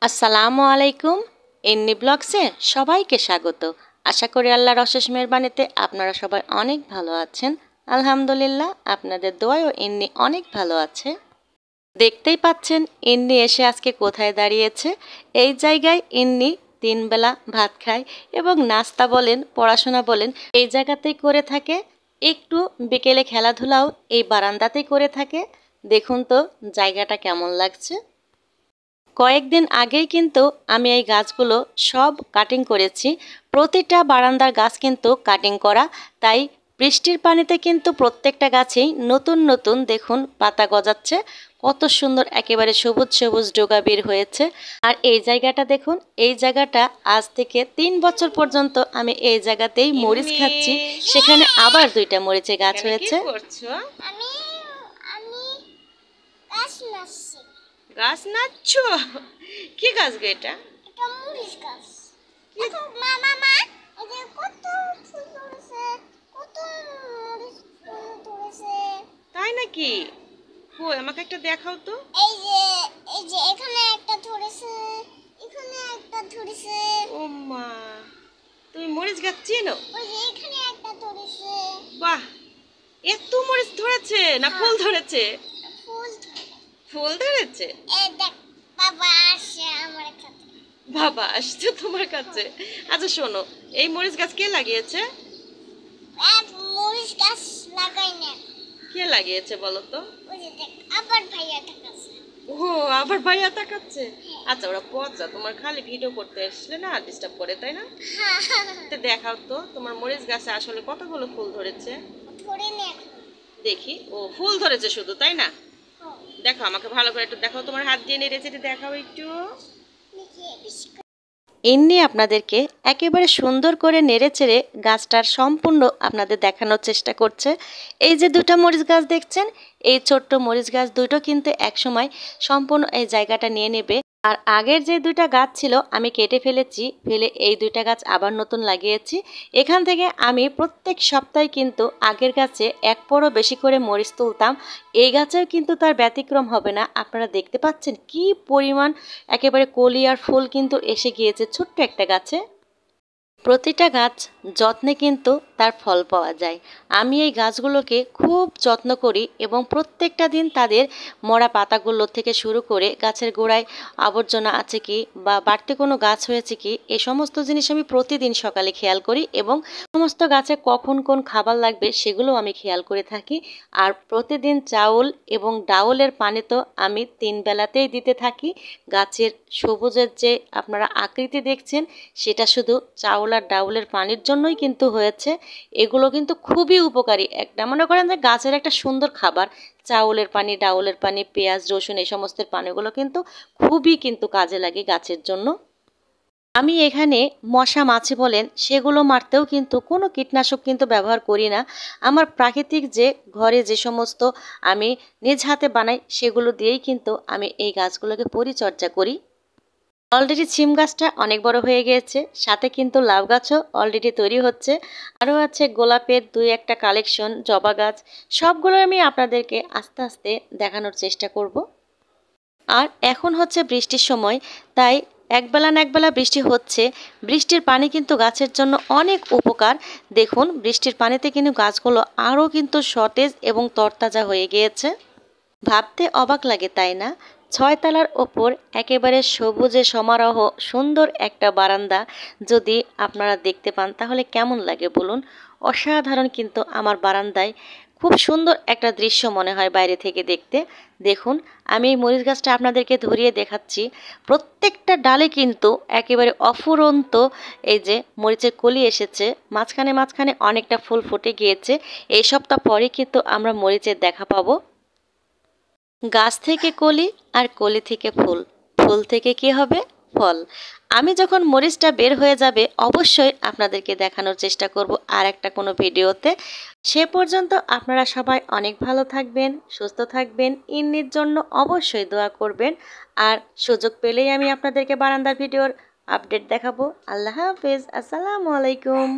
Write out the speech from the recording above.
আসসালামু আলাইকুম। এন্নি ব্লগসে সবাইকে স্বাগত। আশা করি আল্লাহর অশেষ মেহেরবানিতে আপনারা সবাই অনেক ভালো আছেন। আলহামদুলিল্লাহ, আপনাদের দোয়ায়ও এন্নি অনেক ভালো আছে। দেখতেই পাচ্ছেন এন্নি এসে আজকে কোথায় দাঁড়িয়েছে। এই জায়গায় এন্নি 3 বেলা ভাত খায় এবং নাস্তা বলেন, পড়াশোনা বলেন এই জায়গাতেই করে থাকে। একটু বিকেলে খেলাধুলাও এই বারান্দাতেই করে থাকে। দেখুন তো জায়গাটা কেমন লাগছে। কয়েকদিন আগেই কিন্তু আমি এই গাছগুলো সব কাটিং করেছি। প্রতিটা বারান্দার গাছ কিন্তু কাটিং করা, তাই বৃষ্টির পানিতে কিন্তু প্রত্যেকটা গাছেই নতুন নতুন দেখুন পাতা গজাচ্ছে। কত সুন্দর একেবারে সবুজ সবুজ ডগা বের হয়েছে। আর এই জায়গাটা দেখুন, এই জায়গাটা আজ থেকে 3 বছর পর্যন্ত আমি এই জায়গাতেই মরিচ খাচ্ছি। সেখানে আবার 2টা মরিচের গাছ হয়েছে। আমি আমি গাছ নাচছি। গাছ নাচছো? কি গাছ গো এটা? এটা মরিচ গাছ। দেখো মামা মা, এই যে কত ফুল ধরেছে, কত মরিচ ফুল ধরেছে। তাই নাকি? কই আমাকে একটা দেখাও তো। এই যে এখানে একটা ধরেছে, এখানে একটা ধরেছে। ও মা, তুমি মরিচ গাছ চেনো? ওই যে এখানে একটা ধরেছে। বাহ, এত মরিচ ধরেছে না ফুল ধরেছে? ফুল ফুল ধরেছে। এই দেখ, বাবা আসে আমার কাছে। বাবা আসছে তোমার কাছে? আচ্ছা শোনো, এই মরিচ গাছ কে লাগিয়েছে? এক মরিচ গাছ লাগাই না। কে লাগিয়েছে বলো তো? ওই যে দেখ, আবার ভাইয়া দেখাচ্ছে। ও, আবার ভাইয়া তাকাচ্ছে। আচ্ছা ওরা পচা, তোমার খালি ভিডিও করতে আসলে না ডিস্টার্ব করে, তাই না? তো দেখাও তো তোমার মরিচ গাছে আসলে কতগুলো ফুল ধরেছে। ধরে নে। দেখি। ও, ফুল ধরেছে শুধু, তাই না? দেখো আমাকে ভালো করে একটু দেখাও, তোমার হাত দিয়ে নেড়ে চেড়ে দেখাও একটু। এমনি আপনাদেরকে একেবারে সুন্দর করে নেড়েচেড়ে গাছটার সম্পূর্ণ আপনাদের দেখানোর চেষ্টা করছে। এই যে 2টা মরিচ গাছ দেখছেন, এই ছোট্ট মরিচ গাছ দুটো কিন্তু একসময় সম্পূর্ণ এই জায়গাটা নিয়ে নেবে। আর আগের যে 2টা গাছ ছিল আমি কেটে ফেলেছি, ফেলে এই 2টা গাছ আবার নতুন লাগিয়েছি। এখান থেকে আমি প্রত্যেক সপ্তাহে কিন্তু আগের গাছে 1 পোড়ও বেশি করে মরিচ তুলতাম। এই গাছেও কিন্তু তার ব্যতিক্রম হবে না। আপনারা দেখতে পাচ্ছেন কি পরিমাণ একেবারে কলি আর ফুল কিন্তু এসে গিয়েছে ছোট্ট একটা গাছে। প্রতিটা গাছ যত্নে কিন্তু তার ফল পাওয়া যায়। আমি এই গাছগুলোকে খুব যত্ন করি এবং প্রত্যেকটা দিন তাদের মরা পাতাগুলো থেকে শুরু করে গাছের গোড়ায় আবর্জনা আছে কি বা বাড়তি কোনো গাছ হয়েছে কি, এই সমস্ত জিনিস আমি প্রতিদিন সকালে খেয়াল করি এবং সমস্ত গাছে কখন কোন খাবার লাগবে সেগুলো আমি খেয়াল করে থাকি। আর প্রতিদিন চাউল এবং ডাউলের পানি তো আমি 3 বেলাতেই দিতে থাকি। গাছের সবুজের যে আপনারা আকৃতি দেখছেন সেটা শুধু চাউল আর ডাউলের পানির জন্যই কিন্তু হয়েছে। এগুলো কিন্তু খুবই উপকারী। একটা মনে করেন যে গাছের একটা সুন্দর খাবার, চাউলের পানি, ডাউলের পানি, পেঁয়াজ, রসুন এই সমস্ত পানিগুলো কিন্তু খুবই কিন্তু কাজে লাগে গাছের জন্য। আমি এখানে মশা মাছি বলেন সেগুলো মারতেও কিন্তু কোনো কীটনাশক কিন্তু ব্যবহার করি না। আমার প্রাকৃতিক যে ঘরে যে সমস্ত আমি নিজ হাতে বানাই সেগুলো দিয়েই কিন্তু আমি এই গাছগুলোকে পরিচর্যা করি। অলরেডি সিম গাছটা অনেক বড় হয়ে গিয়েছে, সাথে কিন্তু লাউ গাছও অলরেডি তৈরি হচ্ছে। আরও আছে গোলাপের 2-1টা কালেকশন, জবা গাছ। সবগুলো আমি আপনাদেরকে আস্তে আস্তে দেখানোর চেষ্টা করব। আর এখন হচ্ছে বৃষ্টির সময়, তাই একবেলা না একবেলা বৃষ্টি হচ্ছে। বৃষ্টির পানি কিন্তু গাছের জন্য অনেক উপকার। দেখুন বৃষ্টির পানিতে কিন্তু গাছগুলো আরও কিন্তু সতেজ এবং তরতাজা হয়ে গিয়েছে। ভাবতে অবাক লাগে তাই না? 6 তলার ওপর একেবারে সবুজে সমারোহ সুন্দর একটা বারান্দা যদি আপনারা দেখতে পান তাহলে কেমন লাগে বলুন। অসাধারণ কিন্তু আমার বারান্দায় খুব সুন্দর একটা দৃশ্য মনে হয় বাইরে থেকে দেখতে। দেখুন আমি এই মরিচ গাছটা আপনাদেরকে ধরিয়ে দেখাচ্ছি। প্রত্যেকটা ডালে কিন্তু একেবারে অফুরন্ত এই যে মরিচের কলি এসেছে, মাঝখানে মাঝখানে অনেকটা ফুল ফুটে গিয়েছে। এই সপ্তাহ পরে কিন্তু আমরা মরিচের দেখা পাবো। গাছ থেকে কলি আর কলি থেকে ফুল, ফুল থেকে কি হবে? ফল। আমি যখন মরিচটা বের হয়ে যাবে অবশ্যই আপনাদেরকে দেখানোর চেষ্টা করব আর একটা কোনো ভিডিওতে। সে পর্যন্ত আপনারা সবাই অনেক ভালো থাকবেন, সুস্থ থাকবেন। ইন্নির জন্য অবশ্যই দোয়া করবেন। আর সুযোগ পেলেই আমি আপনাদেরকে বারান্দার ভিডিওর আপডেট দেখাবো। আল্লাহ হাফেজ, আসসালামু আলাইকুম।